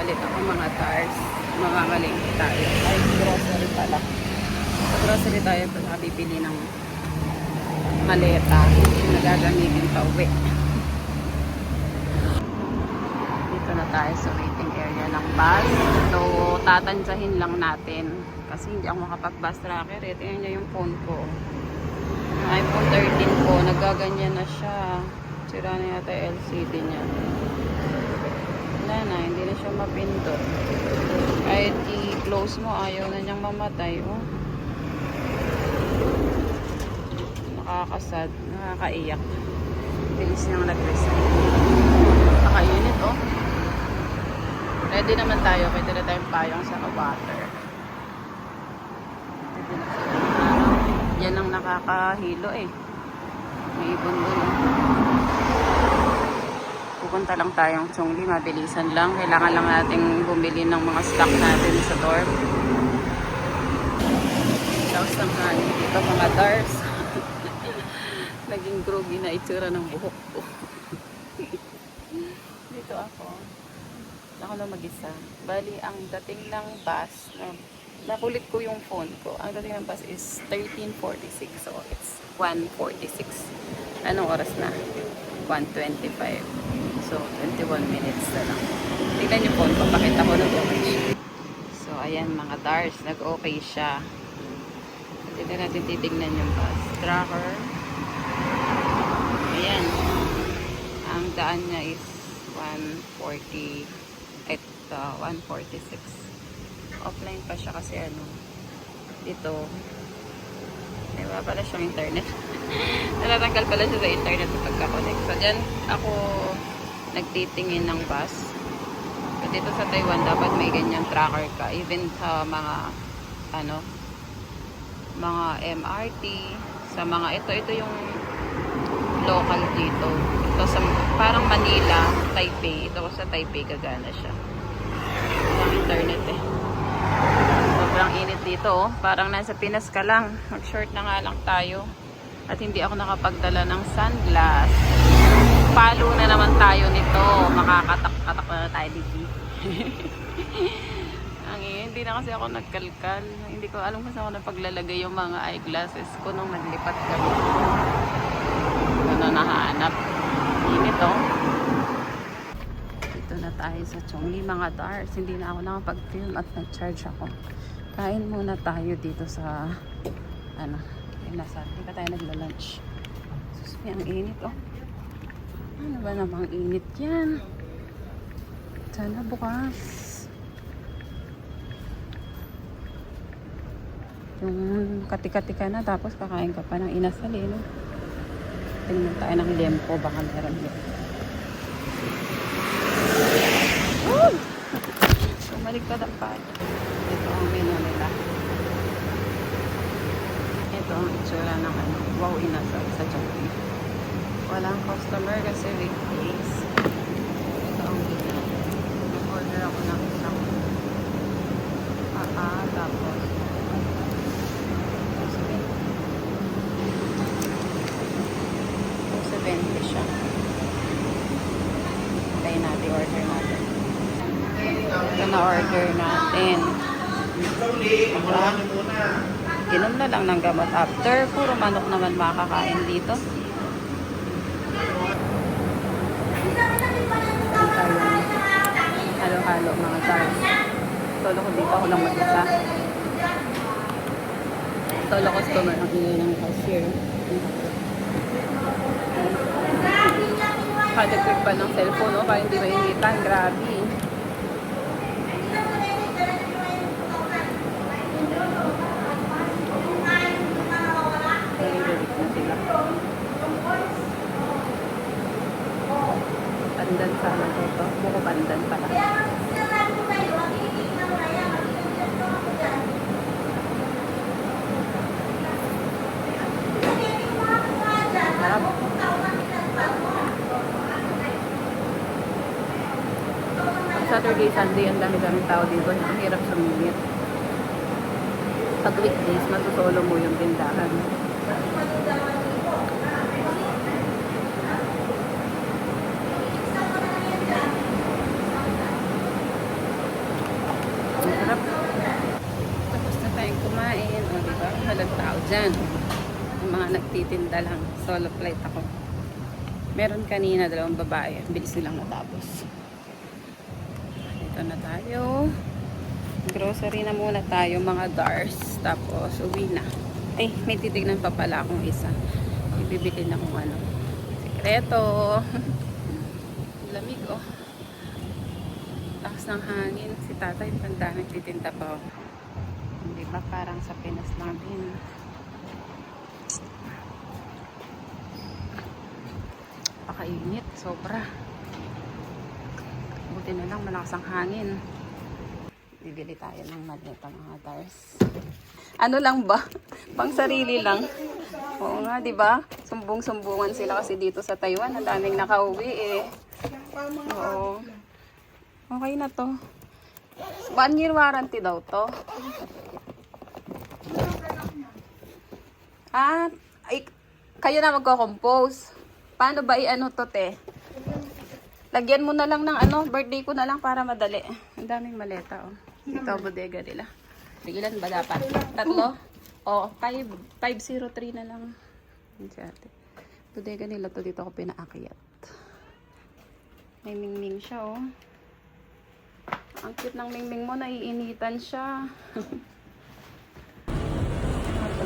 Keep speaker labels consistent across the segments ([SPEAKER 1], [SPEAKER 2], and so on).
[SPEAKER 1] Nagmamalit ako mga tars. Mamamalingki tayo. Ay, grocery pala. Sa grocery tayo ito nakabibili ng maleta na gagamitin pa uwi. Dito na tayo sa waiting area ng bus. So, tatantsahin lang natin. Kasi hindi ako makapag-bus tracker. Tingnan nyo yung phone ko. iPhone 13 ko. Nagaganyan na siya. Sira na yata yung LCD niya. Wala na. Hindi na siya mapindot. Kahit i-close mo, ayaw na niyang mamatay. Oh. Nakakasad. Nakakaiyak. Bilis niyang nag-resign. Nakainit, oh. Ready naman tayo. Pwede na tayong payong sa water. Yan ang nakakahilo eh. May ibon dun eh. Pupunta lang tayong Chongli. Mabilisan lang. Kailangan lang nating bumili ng mga stock natin sa dorm. Tapos ang hangin dito mga dars. Naging groggy na itsura ng buhok ko. Dito ako. Ako na mag-isa. Bali, ang dating ng bus, nakulit ko yung phone ko. Ang dating ng bus is 13:46. So, it's 1:46. Anong oras na? 1:25. So, 21 minutes na lang. Tignan yung phone ko. Pakita ko nag-okay siya. So, ayan mga dars. Nag-okay siya. Dito natin titignan yung bus tracker. Ayan. Ang daan niya is 1:40. 1:46. Offline pa siya kasi ano, dito may wala pala siyang internet. Natatanggal pala siya sa internet sa pagka-connect. So dyan ako nagtitingin ng bus. So dito sa Taiwan dapat may ganyan tracker ka, even sa mga ano, mga MRT, sa mga ito yung local dito. Ito sa parang Manila, Taipei. Ito sa Taipei gagana siya. Walang internet eh. Sobrang init dito oh. Parang nasa Pinas ka lang. Mag-short na nga lang tayo. At hindi ako nakapagdala ng sunglass. Palo na naman tayo nito. Makakatak-katak na tayo dito. Hindi na kasi ako nagkalkal. Hindi ko alam kasi ako napaglalagay yung mga eyeglasses ko nung naglipat kami. Ano nahanap. Init oh. Dito na tayo sa Chongli mga dars. Hindi na ako nakapag-film at nag-charge ako. Kain muna tayo dito sa ano, nasa, hindi pa tayo nagla-lunch. Susupi, ang init oh. Ano ba namang init yan? Sana bukas. Yung katika-tika na tapos kakain ka pa ng inasal eh, no? Tingnan tayo ng lempo, baka meron yun. Maligtad ang pa. Ito ang menu nila. Ito ang itsura ng ano, wow inasal sa Chongqing. Walang customer kasi weekdays. Ito ang menu. Nag-order ako ng isang tapos 270 siya. Tayo natin, order natin. Ito na order natin. Ginom na lang ng gamot after. Puro manok naman makakain dito. Halo-halo mga guys. Solo ko dito, ako lang mag-isa. Solo customer ang ingay ng cashier. Kada-click pa ng cellphone, no? Para hindi mainitan. Grabe. Pandan sana ito. Buko pandan pala. Sarap. Saturday, Sunday, ang dami-daming tao dito. Ang hirap sumingit. Pag weekdays, masusolo mo yung tindahan. dyan. Yung mga nagtitinda lang. Solo flight ako. Meron kanina, 2 babae. Bilis nilang natapos. Dito na tayo. Grocery na muna tayo, mga Dars. Tapos, uwi na. Ay, may titignan pa pala akong isa. Ibibili na kung ano. Sekreto. Lamig, oh. Lakas ng hangin. Si tatay, tanda, nagtitinda pa, oh. Hindi ba? Parang sa Pinas lang din. Pakainit. Sobra. Buti na lang, malakas ang hangin. Bibili tayo ng maleta, mga Dars. Ano lang ba? Pang sarili lang. Oo nga, di ba? Sumbong-sumbungan sila kasi dito sa Taiwan. Ang daming nakauwi eh. Oo. Okay na to. 1 year warranty daw to. Ah, ay, kayo na magko-compose. Paano ba i-ano to, te? Lagyan mo na lang ng ano, birthday ko na lang para madali. Ang daming maleta, oh. Ito, bodega nila. Ilan ba dapat? 3? O, 503 na lang. Bodega nila to, dito ako pinaakyat. May mingming siya, oh. Ang cute ng mingming mo, naiinitan siya.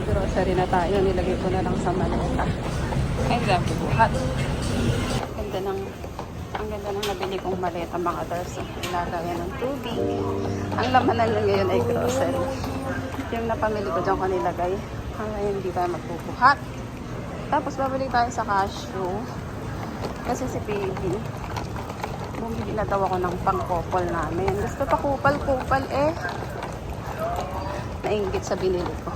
[SPEAKER 1] Grocery na tayo, nilagay ko na lang sa maleta. Ay, grabe buhat. Ang ganda ng nabili kong maleta, mga Dars. Nilagayan ng tubig. Ang lamanan niya ngayon ay grocery. Yung napamili ko dyan ko nilagay. Hanggang hindi tayo magbubuhat. Tapos babalik tayo sa cashew. Kasi si baby, bumili na daw ako ng pang-couple namin. Gusto pa kupal-kupal eh. Nainggit sa binili ko.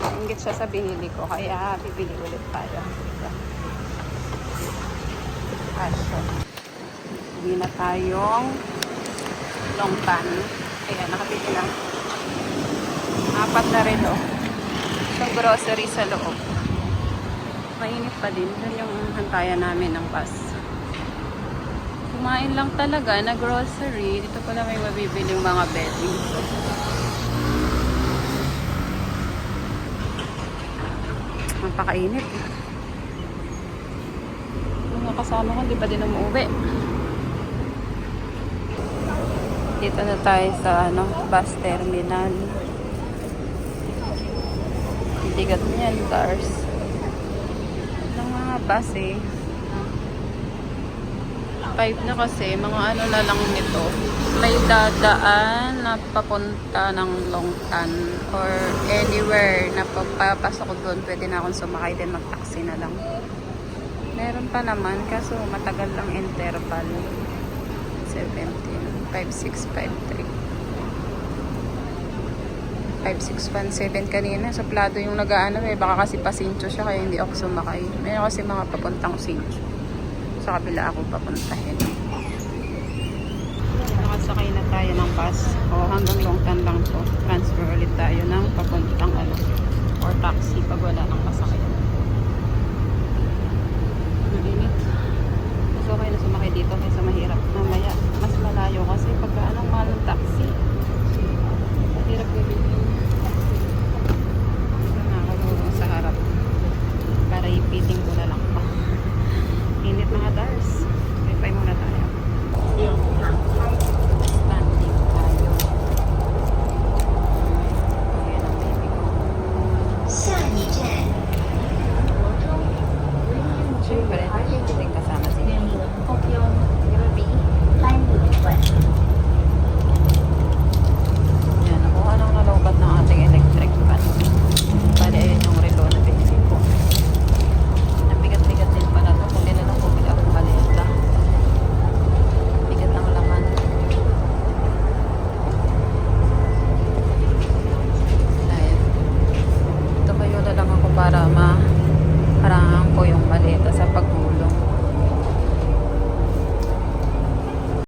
[SPEAKER 1] Nainggit siya sa binili ko. Kaya bibili ulit tayo. Cashew. Hindi na tayong longtan. Ayan, nakabili na. 4 na rin, oh. Yung grocery sa loob. Mainit pa din. Doon yung hantayan namin ng bus. Kumain lang talaga na grocery. Dito pala may mabibili yung mga bedding. Napakainit. Yung mga kasama ko, di pa din umuwi. Dito na tayo sa bus terminal. Bigat niyan, Dars. Ng mga bus eh. 5 na kasi, mga ano na lang nito. May dadaan na papunta ng Longtan or anywhere na papasok ko doon. Pwede na akong sumakay din, mag-taxi na lang. Meron pa naman, kaso matagal lang interval. 17, 5653. 5617 kanina. Suplado yung nag-aano eh. Baka kasi pasincho siya kaya hindi ako sumakay. Mayroon kasi mga papuntang Sincho. Sa kabila ako papuntahin. Nakasakay na tayo ng bus. O hanggang Longtan lang to. Transfer ulit tayo ng papuntang or taxi pag wala nang masakyan. Mainit. Mas okay na sumakay dito kaysa mahirap. Mamaya